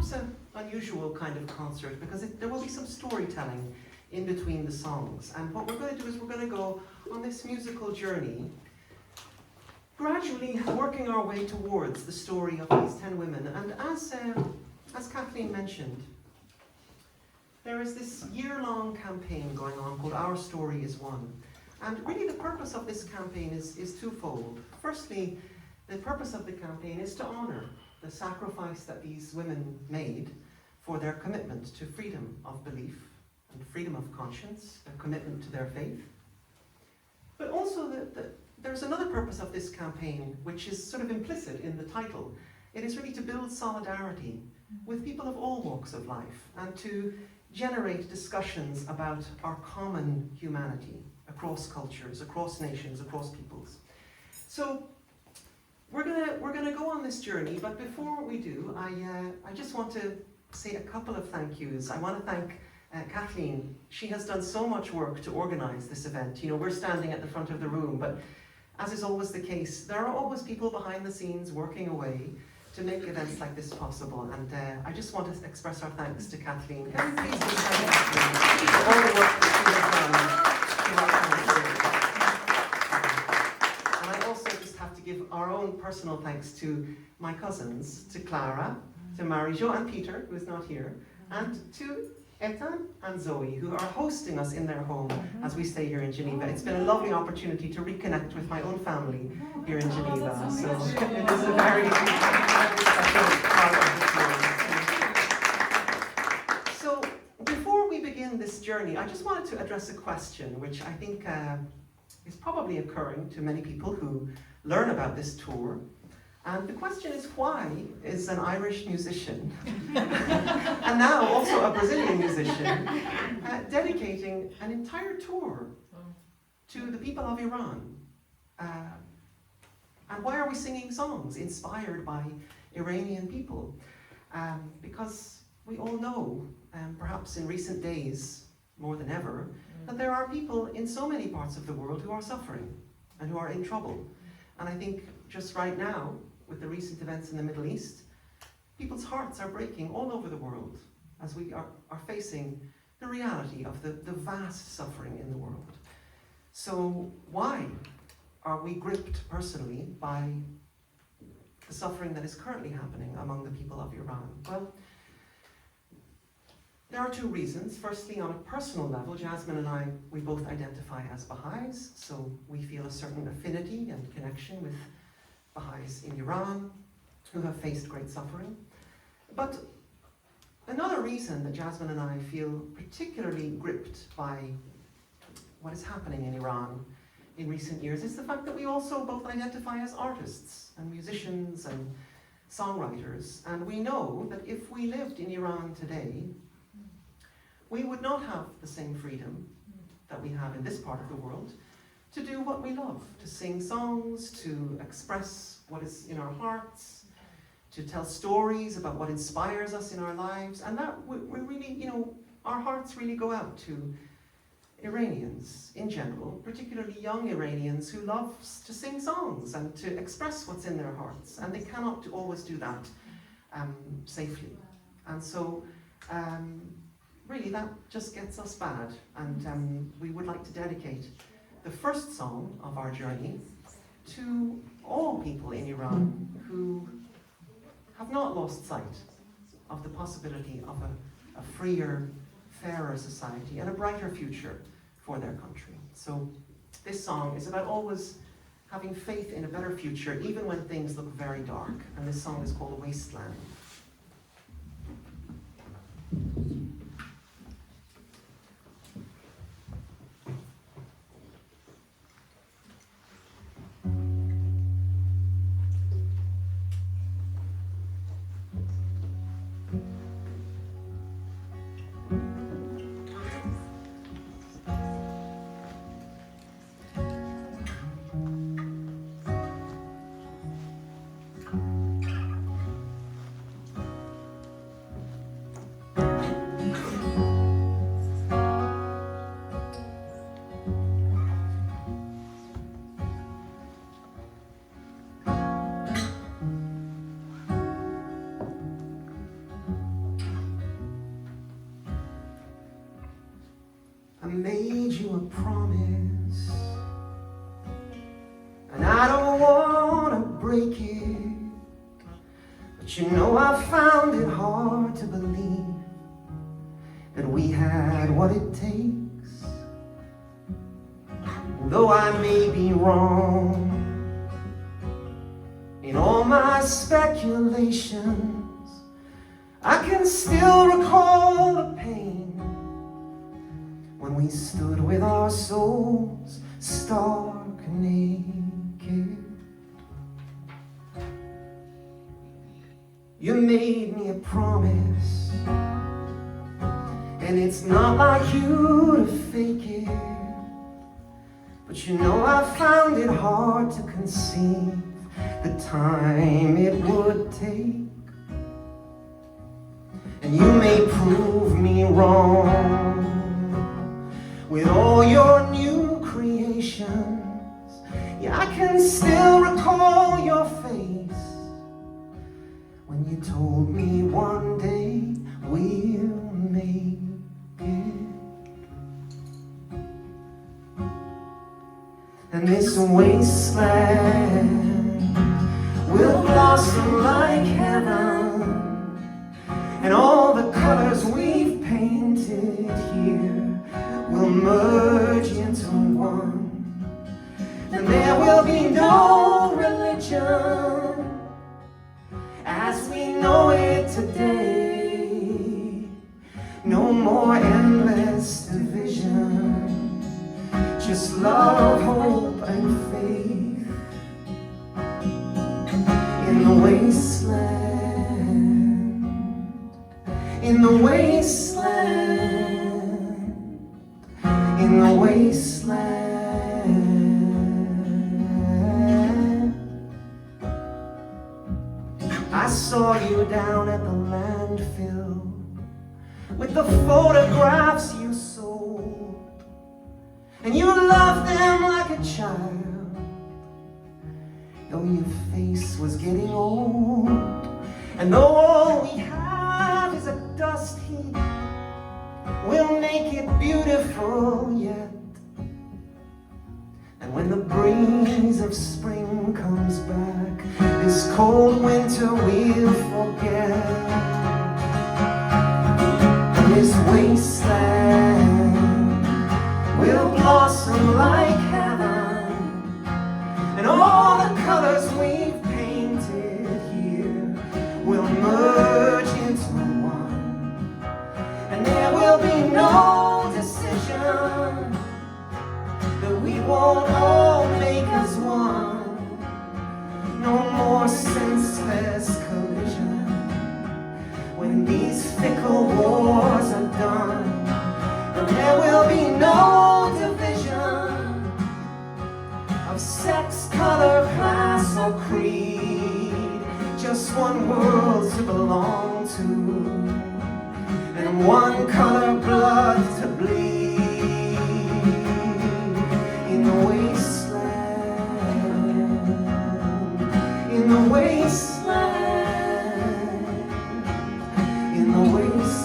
perhaps an unusual kind of concert because there will be some storytelling in between the songs. And what we're going to do is we're going to go on this musical journey, gradually working our way towards the story of these 10 women. And as Kathleen mentioned, there is this year-long campaign going on called Our Story is One. And really the purpose of this campaign is twofold. Firstly, the purpose of the campaign is to honour the sacrifice that these women made for their commitment to freedom of belief and freedom of conscience, their commitment to their faith. But also there's another purpose of this campaign which is sort of implicit in the title. It is really to build solidarity with people of all walks of life and to generate discussions about our common humanity across cultures, across nations, across peoples. So we're gonna go on this journey, but before we do, I just want to say a couple of thank yous. I want to thank Kathleen. She has done so much work to organize this event. You know, we're standing at the front of the room, but as is always the case, there are always people behind the scenes working away to make events like this possible. And I just want to express our thanks to Kathleen. Can we please thank Kathleen for all the work that she has done. And I also just have to give our own personal thanks to my cousins, to Clara, to Marie-Jo and Peter, who is not here, and to Ethan and Zoe, who are hosting us in their home as we stay here in Geneva. It's been a lovely opportunity to reconnect with my own family here in Geneva. So it is a very special part of this morning. So before we begin this journey, I just wanted to address a question which I think is probably occurring to many people who learn about this tour. And the question is, why is an Irish musician, and now also a Brazilian musician, dedicating an entire tour to the people of Iran? And why are we singing songs inspired by Iranian people? Because we all know, perhaps in recent days, more than ever, that there are people in so many parts of the world who are suffering and who are in trouble. And I think just right now, with the recent events in the Middle East, people's hearts are breaking all over the world as we are facing the reality of the vast suffering in the world. So why are we gripped personally by the suffering that is currently happening among the people of Iran? Well, there are two reasons. Firstly, on a personal level, Jasmine and I, we both identify as Baha'is, so we feel a certain affinity and connection with Baha'is in Iran who have faced great suffering. But another reason that Jasmine and I feel particularly gripped by what is happening in Iran in recent years is the fact that we also both identify as artists and musicians and songwriters. And we know that if we lived in Iran today, we would not have the same freedom that we have in this part of the world to do what we love, to sing songs, to express what is in our hearts, to tell stories about what inspires us in our lives. And that we really, you know, our hearts really go out to Iranians in general, particularly young Iranians who love to sing songs and to express what's in their hearts. And they cannot always do that safely. And so really that just gets us bad. And we would like to dedicate the first song of our journey to all people in Iran who have not lost sight of the possibility of a freer, fairer society and a brighter future for their country. So this song is about always having faith in a better future, even when things look very dark. And this song is called Wasteland. promise, and I don't want to break it, but you know I found it hard to believe that we had what it takes. And though I may be wrong in all my speculations, I can still recall the pain when we stood with our souls stark naked. You made me a promise, and it's not like you to fake it, but you know I found it hard to conceive the time it would take. And you may prove me wrong with all your new creations. Yeah, I can still recall your face when you told me one day we'll make it. And this wasteland will blossom like heaven, and all the colors we've painted here will merge into one. And there will be no religion as we know it today. No more endless division, just love, hope, and faith in the wasteland, in the wasteland, in the wasteland. I saw you down at the landfill with the photographs you sold, and you loved them like a child, though your face was getting old. And though all we have is a dust heap, we'll make it beautiful yet. And when the breeze of spring comes back, this cold winter we'll forget. And this wasteland will blossom like heaven, and all the colors we've painted here will merge into one. And there will be no decision that we won't all make as one. No more senseless collision when these fickle wars are done. And there will be no division of sex, color, class, or creed. Just one world to belong to, and one color blood to bleed. In the wasteland, in the wasteland, in the wasteland.